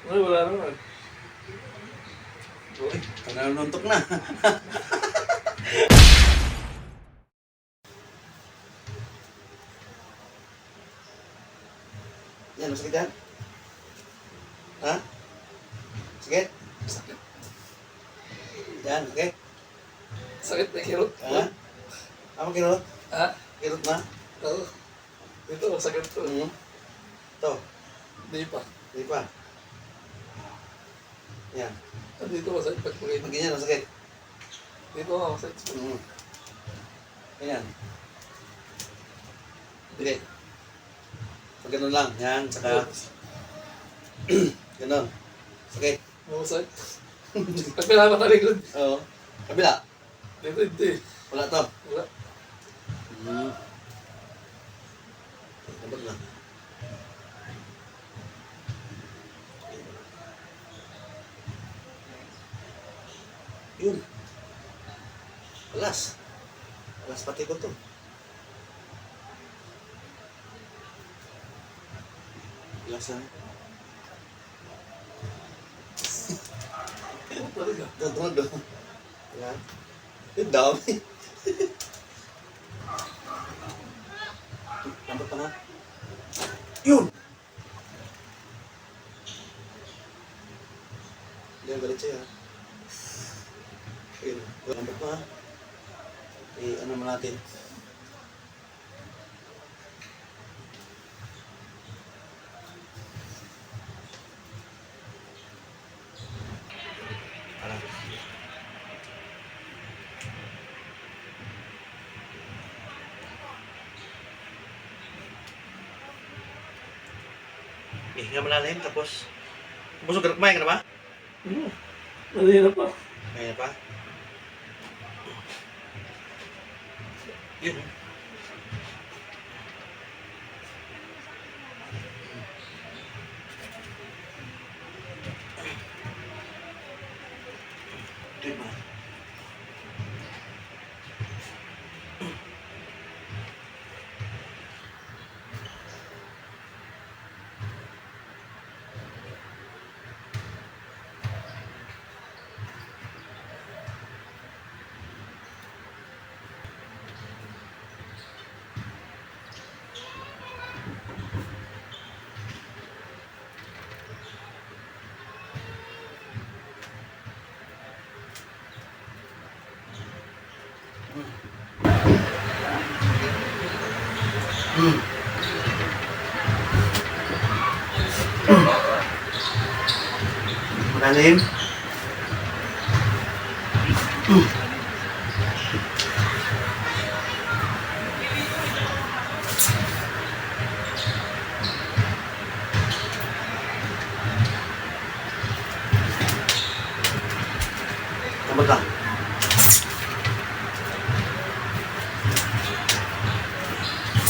Ay, wala naman. Uy, nanununtok na. Yan, masakit yan? Ha? Sakit? Sakit. Yan, sakit? Sakit na kirot. Ha? Ano kirot? Ha? Kirot na? Oo. Ito, sakit to. Ito, Hindi pa. di pa. Yan. Dito masakit pag Pag pag ganyan, masakit. Dito nga masakit. Ganyan. Hindi. Pag ganun lang, yan, saka ganun. Sakit. Masakit. Pag pinapatalikod. Oo. Kabila. Dito hindi. Wala to. Wala. Dapat lang. Yun. Alas. Alas pati ko to. Alas na. Oo, talaga. Todo. Yan. Yung dami. Dapat pa nga. Yun! Yan, galit siya. Yun. Dapat pa nga. Ano mo natin. Parang. Hinga malalim, tapos busog ka, kumain ka na ba? Mali na pa. Kumain na pa? Yun. Diba? Malalim. Tambot lang.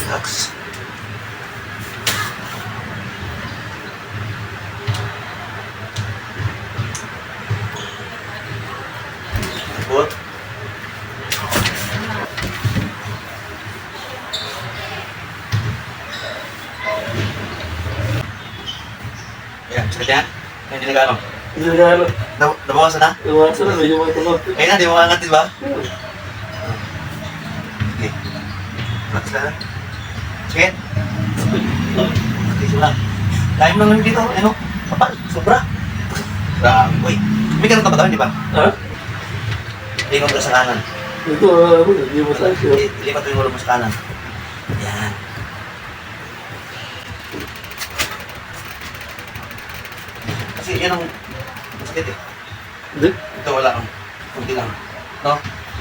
Relax. Tambot. Ayan, sakit yan? Hindi nag-ano? Hindi na ano. Nabawasan na? Iwasan na, medyo matulog. Ayun na, di mo kaangat, di ba? Sige. Relax lang. Sige. Sige lang. Laim lang dito, ano? Kapal, sobra. Grabe. Uy, may ganun ka ba di ba? Ha? Lingon ka sa kanan. Ito, hindi masakit. Ilipat mo yung ulo mo sa kanan. Yan. Kasi yan ang masakit eh. Hindi. Ito wala kang kunti lang. No?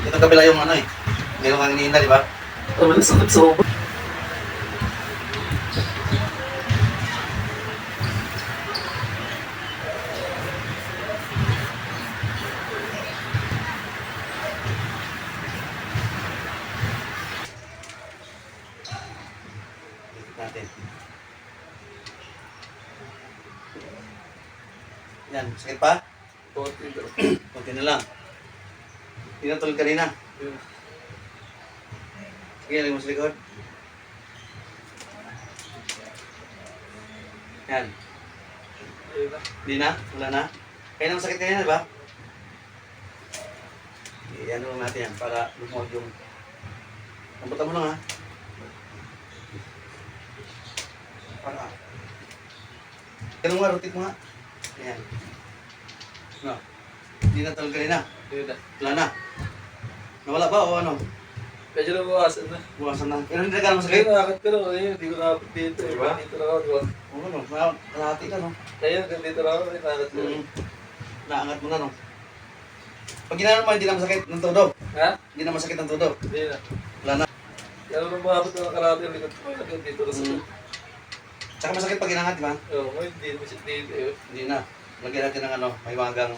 Ito kabila yung ano eh. Meron kang iniinda, di ba? Ang sakit sa ubo. Natin. Yan, sakit pa? Konti daw. Kunti na lang. Tinatulog ka rin na. Sige, lagay mo sa likod. Yan. Ayun na. Hindi na? Wala na? Kaya nang sakit kanina, di ba? Iyan lang natin yan para lumuwag yung... Lambutan mo lang ha. Para... Ganun nga, rotate mo nga. Ayan. No. Hindi na talaga kanina. Ayun na. Wala na. Nawala ba o ano? Medyo nabawasan na. Bukasan na. Pero hindi na ka Kaya masakit. nakakit ko lang. Ayun, hindi ko nakakit dito. Eh. Diba? Dito lang ako, diba? Oo, no. Kalahati ka, no? Ayun, dito lang ako. Nakakit ko. Naangat mo na, no? Pag ginano mo, hindi na masakit ng todo. Ha? Hindi na masakit ng todo. Hindi na. Wala na. Kaya nung mabot na nakarate yung likod ko. Hanggang dito na sa Tsaka masakit pag ginangat, di ba? Oo, ngayon hindi mo siya dito. Eh. Hindi na. Lagyan natin ng ano, may magang...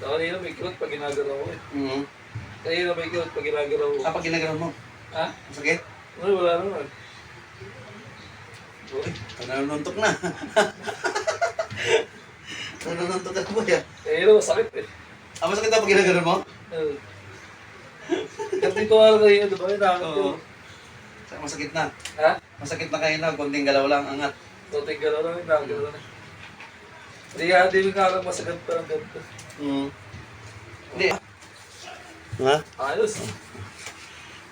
Sa kanina may kirot pag ginagalaw ko eh. Mm-hmm. Kanina may kirot pag ginagalaw ko. Pag ginagano mo, Ha? masakit? Ay, wala naman. Uy, nanununtok na. Nanununtok na po yan. Kanina masakit eh. Masakit na pag ginagano mo? Oo. Kasi ko nga kayo, di ba? Nakakit ko. Tsaka masakit na. Ha? Masakit na kayo na, konting galaw lang, angat. So, tinggal lang, nakakit na. Hindi nga alam masakit pa ng ganito. Hindi. Ha? Ayos.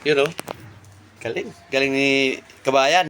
Yun o. Galing. Galing ni Kabayan.